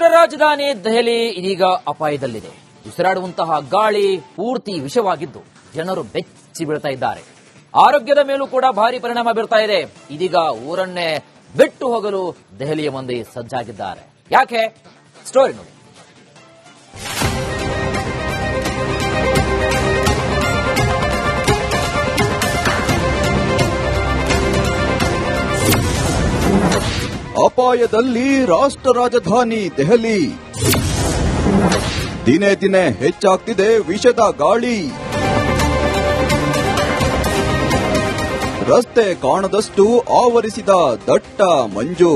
ರಾಷ್ಟ್ರ ರಾಜಧಾನಿ ದೆಹಲಿ ಇದೀಗ ಅಪಾಯದಲ್ಲಿದೆ. ಉಸಿರಾಡುವಂತಹ ಗಾಳಿ ಪೂರ್ತಿ ವಿಷವಾಗಿದ್ದು ಜನರು ಬೆಚ್ಚಿ ಬೀಳ್ತಾ ಇದ್ದಾರೆ. ಆರೋಗ್ಯದ ಮೇಲೂ ಕೂಡ ಭಾರಿ ಪರಿಣಾಮ ಬೀರ್ತಾ ಇದೆ. ಇದೀಗ ಊರನ್ನೇ ಬಿಟ್ಟು ಹೋಗಲು ದೆಹಲಿಯ ಮಂದಿ ಸಜ್ಜಾಗಿದ್ದಾರೆ. ಯಾಕೆ? ಸ್ಟೋರಿ ನೋಡಿ. ಅಪಾಯದಲ್ಲಿ ರಾಷ್ಟ್ರ ರಾಜಧಾನಿ ದೆಹಲಿ. ದಿನೇ ದಿನೇ ಹೆಚ್ಚಾಗ್ತಿದೆ ವಿಷದ ಗಾಳಿ. ರಸ್ತೆ ಕಾಣದಷ್ಟು ಆವರಿಸಿದ ದಟ್ಟ ಮಂಜು,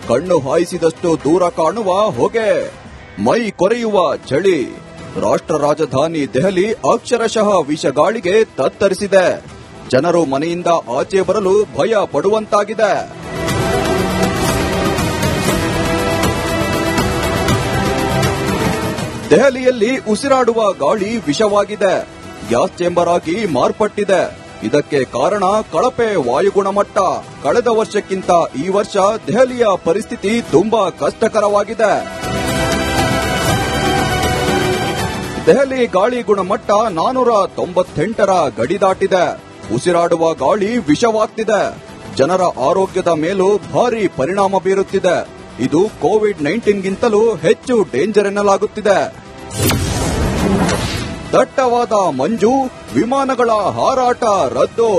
ಕಣ್ಣು ಹಾಯಿಸಿದಷ್ಟು ದೂರ ಕಾಣುವ ಹೊಗೆ, ಮೈ ಕೊರೆಯುವ ಚಳಿ. ರಾಷ್ಟ್ರ ರಾಜಧಾನಿ ದೆಹಲಿ ಅಕ್ಷರಶಃ ವಿಷಗಾಳಿಗೆ ತತ್ತರಿಸಿದೆ. ಜನರು ಮನೆಯಿಂದ ಆಚೆ ಬರಲು ಭಯ ಪಡುವಂತಾಗಿದೆ. ದೆಹಲಿಯಲ್ಲಿ ಉಸಿರಾಡುವ ಗಾಳಿ ವಿಷವಾಗಿದೆ. ಗ್ಯಾಸ್ ಚೇಂಬರ್ ಆಗಿ ಮಾರ್ಪಟ್ಟಿದೆ. ಇದಕ್ಕೆ ಕಾರಣ ಕಳಪೆ ವಾಯುಗುಣಮಟ್ಟ. ಕಳೆದ ವರ್ಷಕ್ಕಿಂತ ಈ ವರ್ಷ ದೆಹಲಿಯ ಪರಿಸ್ಥಿತಿ ತುಂಬಾ ಕಷ್ಟಕರವಾಗಿದೆ. ದೆಹಲಿ ಗಾಳಿ ಗುಣಮಟ್ಟ 498ರ ಗಡಿ ದಾಟಿದೆ. ಉಸಿರಾಡುವ ಗಾಳಿ ವಿಷವಾಗ್ತಿದೆ. ಜನರ ಆರೋಗ್ಯದ ಮೇಲೂ ಭಾರಿ ಪರಿಣಾಮ ಬೀರುತ್ತಿದೆ. ಇದು ಕೋವಿಡ್-19ಗಿಂತಲೂ ಹೆಚ್ಚು ಡೇಂಜರ್ ಎನ್ನಲಾಗುತ್ತಿದೆ. ದಟ್ಟವಾದ ಮಂಜು, ವಿಮಾನಗಳ ಹಾರಾಟ ರದ್ದು.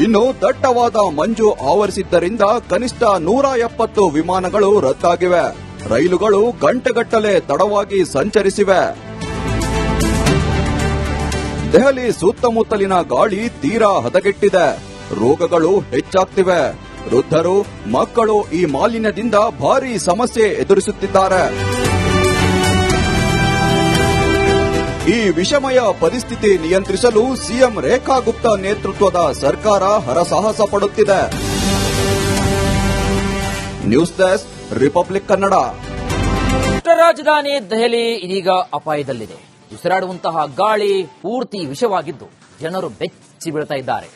ಇನ್ನು ದಟ್ಟವಾದ ಮಂಜು ಆವರಿಸಿದ್ದರಿಂದ ಕನಿಷ್ಠ 170 ವಿಮಾನಗಳು ರದ್ದಾಗಿವೆ. ರೈಲುಗಳು ಗಂಟೆಗಟ್ಟಲೆ ತಡವಾಗಿ ಸಂಚರಿಸಿವೆ. ದೆಹಲಿ ಸುತ್ತಮುತ್ತಲಿನ ಗಾಳಿ ತೀರಾ ಹದಗೆಟ್ಟಿದೆ. ರೋಗಗಳು ಹೆಚ್ಚಾಗ್ತಿವೆ. ವೃದ್ಧರು, ಮಕ್ಕಳು ಈ ಮಾಲಿನ್ಯದಿಂದ ಭಾರೀ ಸಮಸ್ಯೆ ಎದುರಿಸುತ್ತಿದ್ದಾರೆ. ಈ ವಿಷಮಯ ಪರಿಸ್ಥಿತಿ ನಿಯಂತ್ರಿಸಲು ಸಿಎಂ ರೇಖಾ ಗುಪ್ತಾ ನೇತೃತ್ವದ ಸರ್ಕಾರ ಹರಸಾಹಸ ಪಡುತ್ತಿದೆ. News desk, republic Kannada. ರಾಷ್ಟ್ರ ರಾಜಧಾನಿ ದೆಹಲಿ ಇದೀಗ ಅಪಾಯದಲ್ಲಿದೆ. ಉಸಿರಾಡುವಂತಹ ಗಾಳಿ ಪೂರ್ತಿ ವಿಷವಾಗಿದ್ದು ಜನರು ಬೆಚ್ಚಿ ಬೀಳ್ತಾ ಇದ್ದಾರೆ.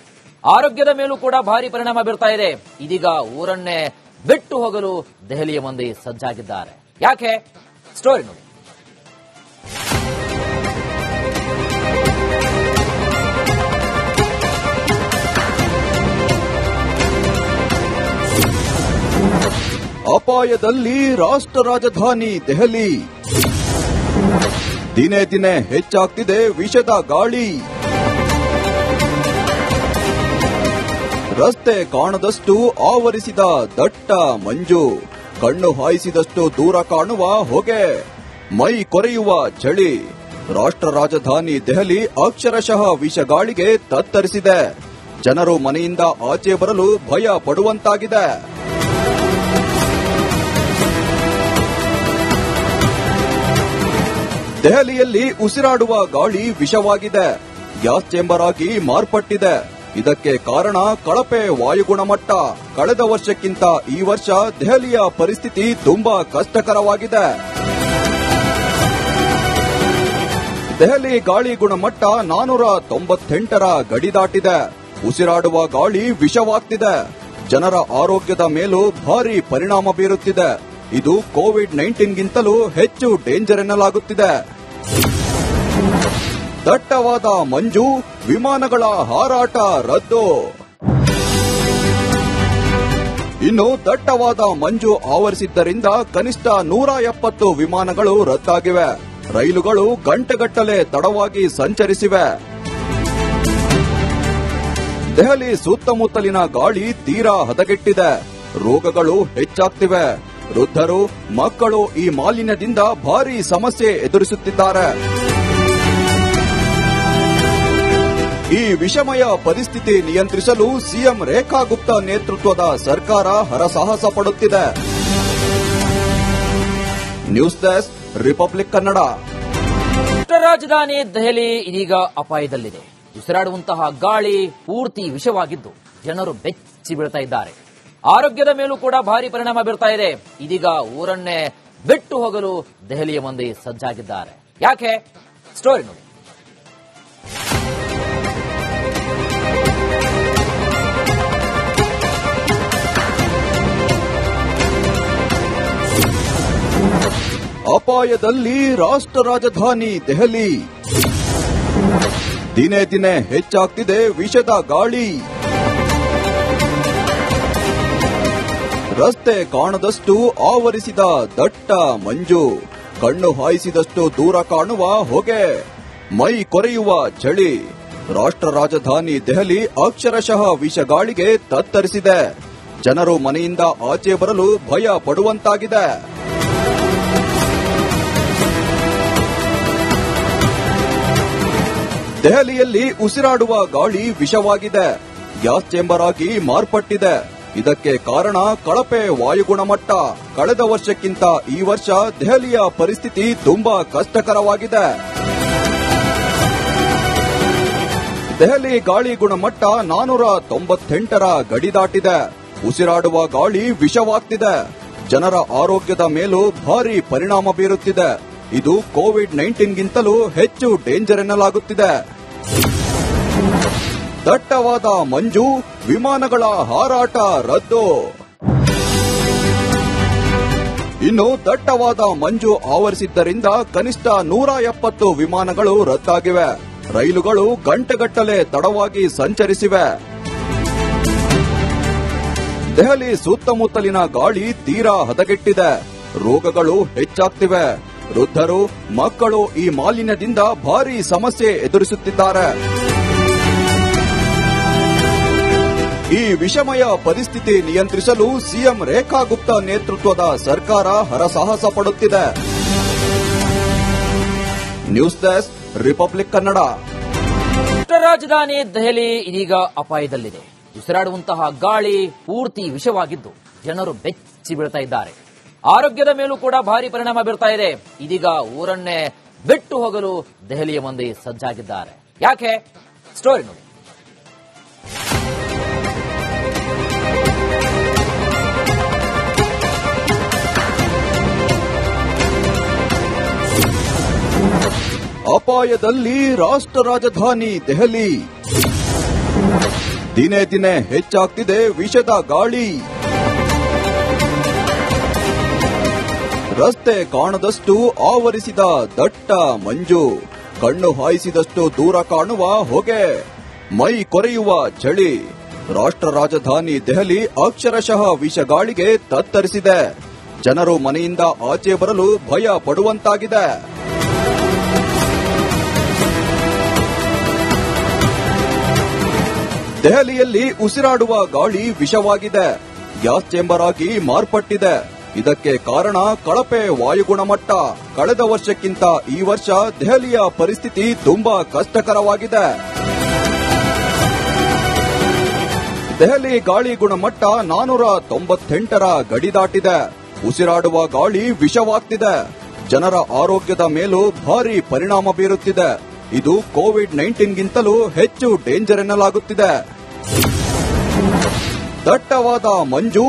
ಆರೋಗ್ಯದ ಮೇಲೂ ಕೂಡ ಭಾರಿ ಪರಿಣಾಮ ಬೀರ್ತಾ ಇದೆ. ಇದೀಗ ಊರನ್ನೇ ಬಿಟ್ಟು ಹೋಗಲು ದೆಹಲಿಯ ಮಂದಿ ಸಜ್ಜಾಗಿದ್ದಾರೆ. ಯಾಕೆ? ಸ್ಟೋರಿ ನೋಡಿ. ಅಪಾಯದಲ್ಲಿ ರಾಷ್ಟ್ರ ರಾಜಧಾನಿ ದೆಹಲಿ. ದಿನೇ ದಿನೇ ಹೆಚ್ಚಾಗ್ತಿದೆ ವಿಷದ ಗಾಳಿ. ರಸ್ತೆ ಕಾಣದಷ್ಟು ಆವರಿಸಿದ ದಟ್ಟ ಮಂಜು, ಕಣ್ಣು ಹಾಯಿಸಿದಷ್ಟು ದೂರ ಕಾಣುವ ಹೊಗೆ, ಮೈ ಕೊರೆಯುವ ಚಳಿ. ರಾಷ್ಟ್ರ ರಾಜಧಾನಿ ದೆಹಲಿ ಅಕ್ಷರಶಃ ವಿಷಗಾಳಿಗೆ ತತ್ತರಿಸಿದೆ. ಜನರು ಮನೆಯಿಂದ ಆಚೆ ಬರಲು ಭಯ ಪಡುವಂತಾಗಿದೆ. ದೆಹಲಿಯಲ್ಲಿ ಉಸಿರಾಡುವ ಗಾಳಿ ವಿಷವಾಗಿದೆ. ಗ್ಯಾಸ್ ಚೇಂಬರ್ ಆಗಿ ಮಾರ್ಪಟ್ಟಿದೆ. ಇದಕ್ಕೆ ಕಾರಣ ಕಳಪೆ ವಾಯುಗುಣಮಟ್ಟ. ಕಳೆದ ವರ್ಷಕ್ಕಿಂತ ಈ ವರ್ಷ ದೆಹಲಿಯ ಪರಿಸ್ಥಿತಿ ತುಂಬಾ ಕಷ್ಟಕರವಾಗಿದೆ. ದೆಹಲಿ ಗಾಳಿ ಗುಣಮಟ್ಟ 498ರ ಗಡಿ ದಾಟಿದೆ. ಉಸಿರಾಡುವ ಗಾಳಿ ವಿಷವಾಗ್ತಿದೆ. ಜನರ ಆರೋಗ್ಯದ ಮೇಲೂ ಭಾರಿ ಪರಿಣಾಮ ಬೀರುತ್ತಿದೆ. ಇದು ಕೋವಿಡ್-19ಗಿಂತಲೂ ಹೆಚ್ಚು ಡೇಂಜರ್ ಎನ್ನಲಾಗುತ್ತಿದೆ. ದಟ್ಟವಾದ ಮಂಜು, ವಿಮಾನಗಳ ಹಾರಾಟ ರದ್ದು. ಇನ್ನು ದಟ್ಟವಾದ ಮಂಜು ಆವರಿಸಿದ್ದರಿಂದ ಕನಿಷ್ಠ 170 ವಿಮಾನಗಳು ರದ್ದಾಗಿವೆ. ರೈಲುಗಳು ಗಂಟೆಗಟ್ಟಲೆ ತಡವಾಗಿ ಸಂಚರಿಸಿವೆ. ದೆಹಲಿ ಸುತ್ತಮುತ್ತಲಿನ ಗಾಳಿ ತೀರಾ ಹದಗೆಟ್ಟಿದೆ. ರೋಗಗಳು ಹೆಚ್ಚಾಗ್ತಿವೆ. ವೃದ್ಧರು, ಮಕ್ಕಳು ಈ ಮಾಲಿನ್ಯದಿಂದ ಭಾರೀ ಸಮಸ್ಯೆ ಎದುರಿಸುತ್ತಿದ್ದಾರೆ. ಈ ವಿಷಮಯ ಪರಿಸ್ಥಿತಿ ನಿಯಂತ್ರಿಸಲು ಸಿಎಂ ರೇಖಾ ಗುಪ್ತಾ ನೇತೃತ್ವದ ಸರ್ಕಾರ ಹರಸಾಹಸ ಪಡುತ್ತಿದೆ. News desk, republic Kannada. ರಾಷ್ಟ್ರ ರಾಜಧಾನಿ ದೆಹಲಿ ಇದೀಗ ಅಪಾಯದಲ್ಲಿದೆ. ಉಸಿರಾಡುವಂತಹ ಗಾಳಿ ಪೂರ್ತಿ ವಿಷವಾಗಿದ್ದು ಜನರು ಬೆಚ್ಚಿ ಬೀಳ್ತಾ ಇದ್ದಾರೆ. ಆರೋಗ್ಯದ ಮೇಲೂ ಕೂಡ ಭಾರಿ ಪರಿಣಾಮ ಬೀರ್ತಾ ಇದೆ. ಇದೀಗ ಊರನ್ನೇ ಬಿಟ್ಟು ಹೋಗಲು ದೆಹಲಿಯ ಮಂದಿ ಸಜ್ಜಾಗಿದ್ದಾರೆ. ಯಾಕೆ? ಸ್ಟೋರಿ ನೋಡಿ. ಅಪಾಯದಲ್ಲಿ ರಾಷ್ಟ್ರ ರಾಜಧಾನಿ ದೆಹಲಿ. ದಿನೇ ದಿನೇ ಹೆಚ್ಚಾಗ್ತಿದೆ ವಿಷದ ಗಾಳಿ. ರಸ್ತೆ ಕಾಣದಷ್ಟು ಆವರಿಸಿದ ದಟ್ಟ ಮಂಜು. ಕಣ್ಣು ಹಾಯಿಸಿದಷ್ಟು ದೂರ ಕಾಣುವ ಹೊಗೆ. ಮೈ ಕೊರೆಯುವ ಚಳಿ. ರಾಷ್ಟ್ರ ರಾಜಧಾನಿ ದೆಹಲಿ ಅಕ್ಷರಶಃ ವಿಷಗಾಳಿಗೆ ತತ್ತರಿಸಿದೆ. ಜನರು ಮನೆಯಿಂದ ಆಚೆ ಬರಲು ಭಯ ಪಡುವಂತಾಗಿದೆ. ದೆಹಲಿಯಲ್ಲಿ ಉಸಿರಾಡುವ ಗಾಳಿ ವಿಷವಾಗಿದೆ. ಗ್ಯಾಸ್ ಚೇಂಬರ್ ಆಗಿ ಮಾರ್ಪಟ್ಟಿದೆ. ಇದಕ್ಕೆ ಕಾರಣ ಕಳಪೆ ವಾಯುಗುಣಮಟ್ಟ. ಕಳೆದ ವರ್ಷಕ್ಕಿಂತ ಈ ವರ್ಷ ದೆಹಲಿಯ ಪರಿಸ್ಥಿತಿ ತುಂಬಾ ಕಷ್ಟಕರವಾಗಿದೆ. ದೆಹಲಿ ಗಾಳಿ ಗುಣಮಟ್ಟ 498ರ ಗಡಿ ದಾಟಿದೆ. ಉಸಿರಾಡುವ ಗಾಳಿ ವಿಷವಾಗ್ತಿದೆ. ಜನರ ಆರೋಗ್ಯದ ಮೇಲೂ ಭಾರಿ ಪರಿಣಾಮ ಬೀರುತ್ತಿದೆ. ಇದು ಕೋವಿಡ್-19ಗಿಂತಲೂ ಹೆಚ್ಚು ಡೇಂಜರ್ ಎನ್ನಲಾಗುತ್ತಿದೆ. ದಟ್ಟವಾದ ಮಂಜು. ವಿಮಾನಗಳ ಹಾರಾಟ ರದ್ದು. ಇನ್ನು ದಟ್ಟವಾದ ಮಂಜು ಆವರಿಸಿದ್ದರಿಂದ ಕನಿಷ್ಠ 170 ವಿಮಾನಗಳು ರದ್ದಾಗಿವೆ. ರೈಲುಗಳು ಗಂಟೆಗಟ್ಟಲೆ ತಡವಾಗಿ ಸಂಚರಿಸಿವೆ. ದೆಹಲಿ ಸುತ್ತಮುತ್ತಲಿನ ಗಾಳಿ ತೀರಾ ಹದಗೆಟ್ಟಿದೆ. ರೋಗಗಳು ಹೆಚ್ಚಾಗ್ತಿವೆ. ವೃದ್ಧರು, ಮಕ್ಕಳು ಈ ಮಾಲಿನ್ಯದಿಂದ ಭಾರೀ ಸಮಸ್ಯೆ ಎದುರಿಸುತ್ತಿದ್ದಾರೆ. ಈ ವಿಷಮಯ ಪರಿಸ್ಥಿತಿ ನಿಯಂತ್ರಿಸಲು ಸಿಎಂ ರೇಖಾ ಗುಪ್ತಾ ನೇತೃತ್ವದ ಸರ್ಕಾರ ಹರಸಾಹಸ ಪಡುತ್ತಿದೆ. News desk, republic Kannada. ರಾಷ್ಟ್ರ ರಾಜಧಾನಿ ದೆಹಲಿ ಇದೀಗ ಅಪಾಯದಲ್ಲಿದೆ. ಉಸಿರಾಡುವಂತಹ ಗಾಳಿ ಪೂರ್ತಿ ವಿಷವಾಗಿದ್ದು ಜನರು ಬೆಚ್ಚಿ ಬೀಳ್ತಾ ಇದ್ದಾರೆ. ಆರೋಗ್ಯದ ಮೇಲೂ ಕೂಡ ಭಾರಿ ಪರಿಣಾಮ ಬೀರ್ತಾ ಇದೆ. ಇದೀಗ ಊರನ್ನೇ ಬಿಟ್ಟು ಹೋಗಲು ದೆಹಲಿಯ ಮಂದಿ ಸಜ್ಜಾಗಿದ್ದಾರೆ. ಯಾಕೆ? ಸ್ಟೋರಿ ನೋಡಿ. ಅಪಾಯದಲ್ಲಿ ರಾಷ್ಟ್ರ ರಾಜಧಾನಿ ದೆಹಲಿ. ದಿನೇ ದಿನೇ ಹೆಚ್ಚಾಗ್ತಿದೆ ವಿಷದ ಗಾಳಿ. ರಸ್ತೆ ಕಾಣದಷ್ಟು ಆವರಿಸಿದ ದಟ್ಟ ಮಂಜು. ಕಣ್ಣು ಹಾಯಿಸಿದಷ್ಟು ದೂರ ಕಾಣುವ ಹೊಗೆ. ಮೈ ಕೊರೆಯುವ ಚಳಿ. ರಾಷ್ಟ್ರ ರಾಜಧಾನಿ ದೆಹಲಿ ಅಕ್ಷರಶಃ ವಿಷಗಾಳಿಗೆ ತತ್ತರಿಸಿದೆ. ಜನರು ಮನೆಯಿಂದ ಆಚೆ ಬರಲು ಭಯ ಪಡುವಂತಾಗಿದೆ. ದೆಹಲಿಯಲ್ಲಿ ಉಸಿರಾಡುವ ಗಾಳಿ ವಿಷವಾಗಿದೆ. ಗ್ಯಾಸ್ ಚೇಂಬರ್ ಆಗಿ ಮಾರ್ಪಟ್ಟಿದೆ. ಇದಕ್ಕೆ ಕಾರಣ ಕಳಪೆ ವಾಯುಗುಣಮಟ್ಟ. ಕಳೆದ ವರ್ಷಕ್ಕಿಂತ ಈ ವರ್ಷ ದೆಹಲಿಯ ಪರಿಸ್ಥಿತಿ ತುಂಬಾ ಕಷ್ಟಕರವಾಗಿದೆ. ದೆಹಲಿ ಗಾಳಿ ಗುಣಮಟ್ಟ 498ರ ಗಡಿ ದಾಟಿದೆ. ಉಸಿರಾಡುವ ಗಾಳಿ ವಿಷವಾಗ್ತಿದೆ. ಜನರ ಆರೋಗ್ಯದ ಮೇಲೂ ಭಾರಿ ಪರಿಣಾಮ ಬೀರುತ್ತಿದೆ. ಇದು ಕೋವಿಡ್-19ಗಿಂತಲೂ ಹೆಚ್ಚು ಡೇಂಜರ್ ಎನ್ನಲಾಗುತ್ತಿದೆ. ದಟ್ಟವಾದ ಮಂಜು.